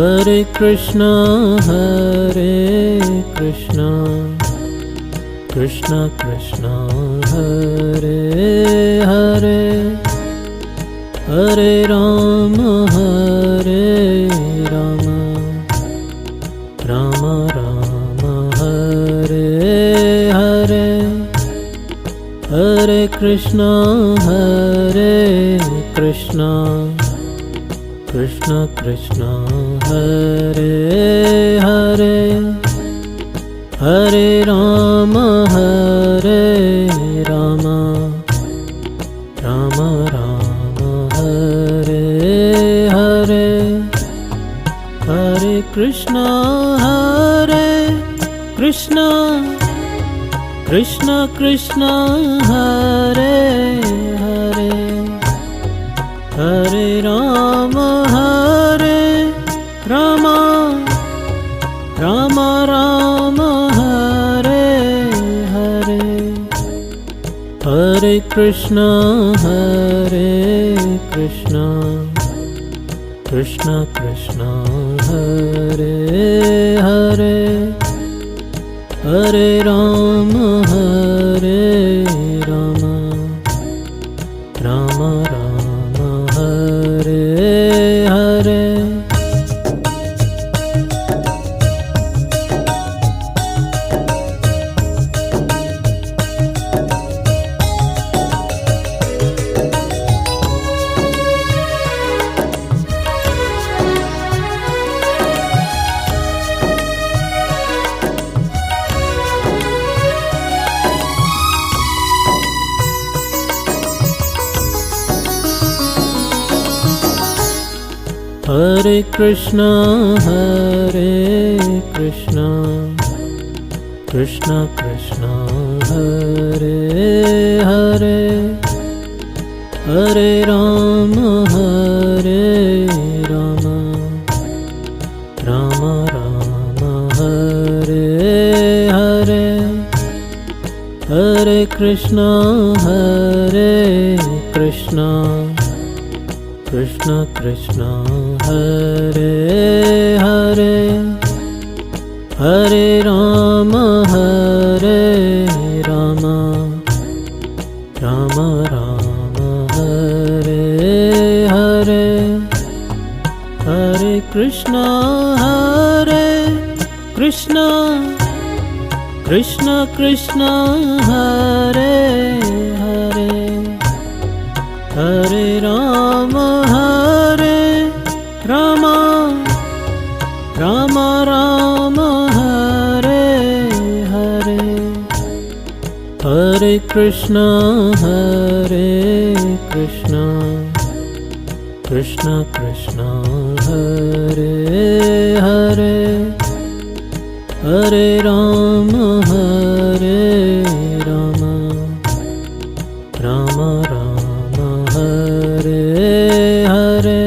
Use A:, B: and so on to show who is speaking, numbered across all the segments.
A: Hare Krishna, Krishna Krishna, Hare Hare, Hare Rama, Rama Rama, Hare Hare, Hare Krishna, Krishna Krishna, Hare Hare, Hare Rama, Rama Rama, Hare Hare, Hare Krishna, Krishna Krishna, Hare Hare, Hare Rama, Rama Rama, Hare Hare, Hare Krishna, Krishna Krishna, Hare Hare, Hare Rama, Rama Rama, Hare Hare. Hare Krishna, Krishna Krishna, Hare Hare, Hare Rama, Rama Rama, Hare Hare, Hare Krishna, Krishna Krishna, Hare Hare, Hare Rama, Rama Rama, Hare Hare, Hare Krishna, Krishna Krishna, Hare Hare, Hare Rama, Rama Rama, Hare Hare, Hare Krishna, Krishna Krishna, Hare Hare, Hare Rama, Rama Rama, Hare Hare.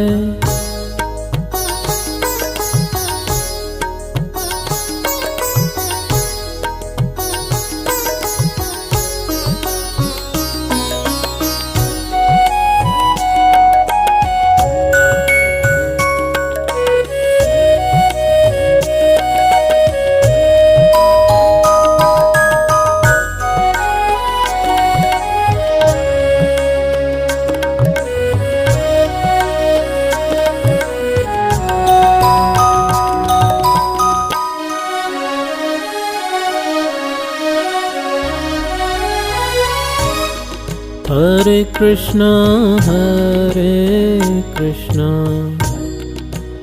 A: Hare Krishna,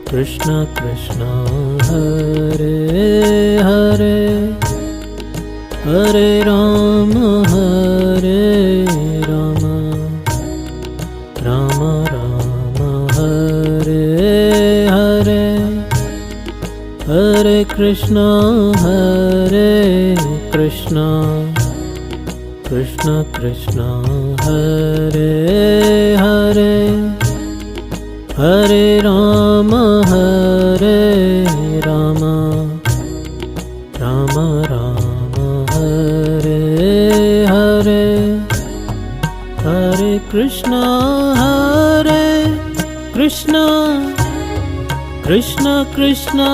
A: Krishna Krishna, Hare Hare, Hare Rama, Rama Rama, Hare Hare, Hare Krishna, Krishna Krishna, Hare Hare, Hare Rama, Rama Rama, Hare Hare, Hare Krishna, Krishna Krishna Krishna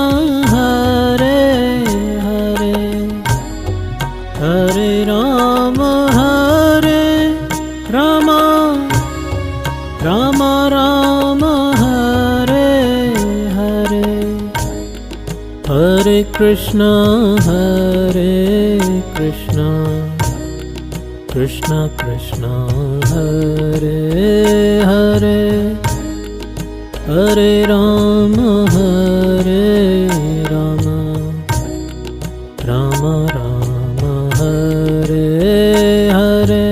A: Hare Hare Hare Rama Rama Rama Hare Hare Hare Krishna Krishna Krishna Hare Hare Hare Rama Rama Rama Hare Hare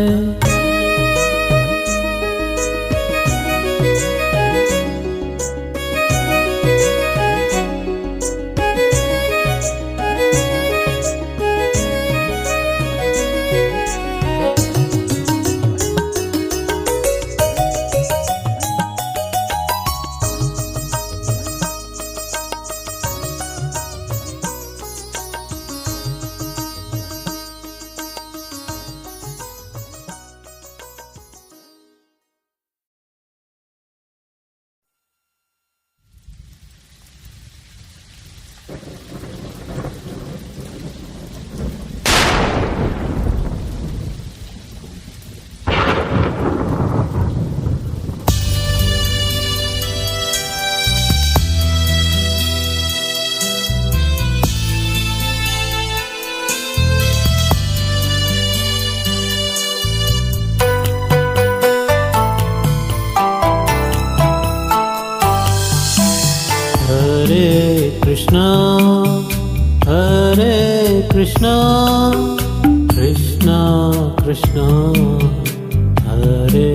A: Krishna Krishna Krishna Hare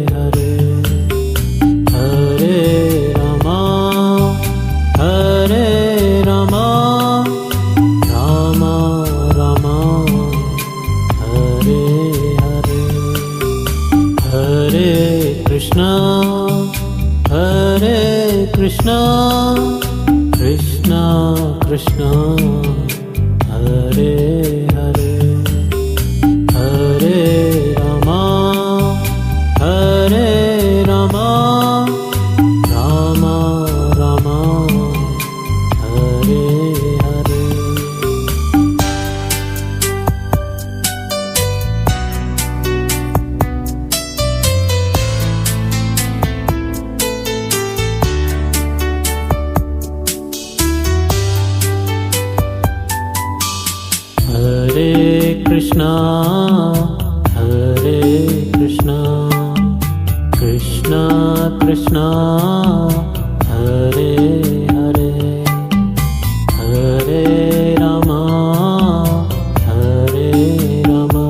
A: Hare Hare Rama Rama Rama Hare Hare Hare Krishna Krishna Krishna Hare Hare Hare Rama Rama Rama Hare Hare Krishna Krishna Krishna Hare Hare Hare Rama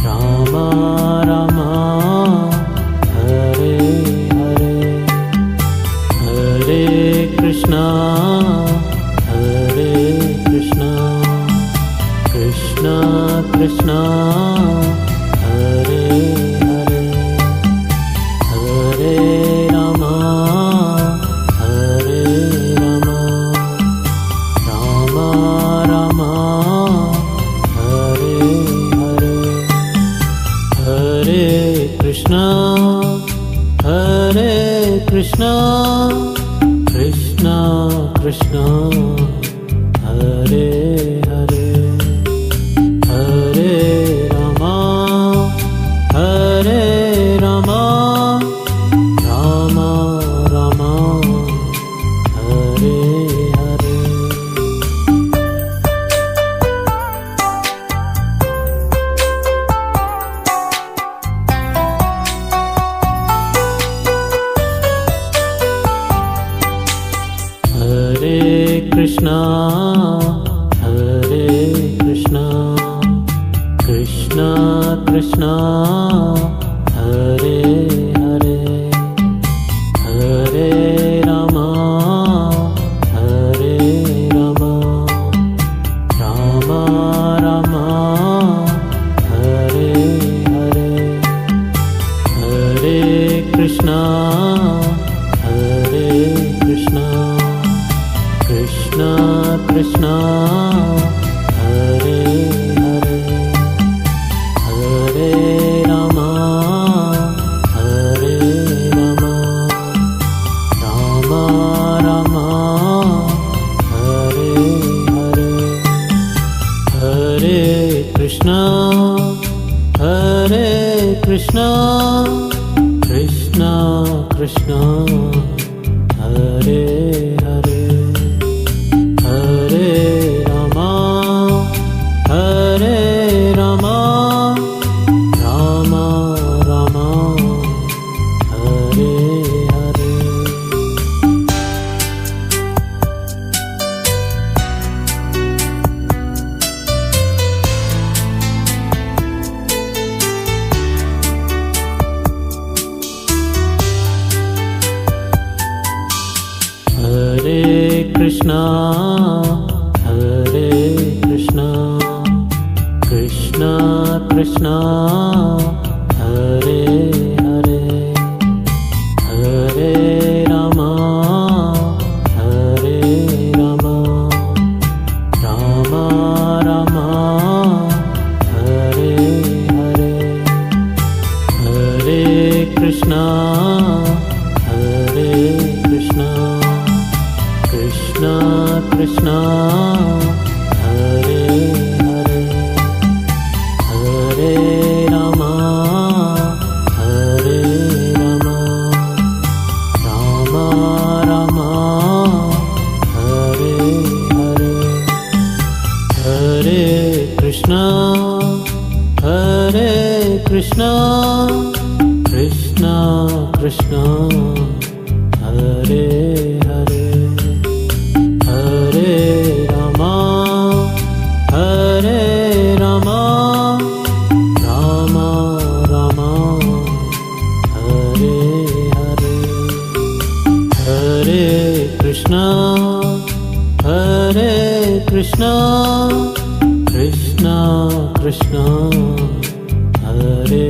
A: Rama Rama Hare Hare Hare Krishna Krishna Hare Hare Hare Rama Rama Rama Hare Hare Hare Krishna Krishna Krishna Hare Hare Hare Rama Rama Rama Hare Hare Hare Krishna Krishna Krishna Hare Hare Hare Rama Rama Rama Hare Hare Hare Krishna Krishna Krishna Hare Hare Hare Rama Rama Krishna Krishna Krishna Hare Hare Hare Rama Hare Rama Rama Rama Hare Hare Hare Krishna Krishna Krishna Hare Hare Hare Rama Rama Rama Hare Hare Hare Krishna Krishna Krishna Hare Hare Hare Rama Rama Rama Hare Hare Hare Krishna Krishna Krishna Hare Hare Hare Rama Rama Rama Hare Hare Hare Krishna Krishna Krishna Hare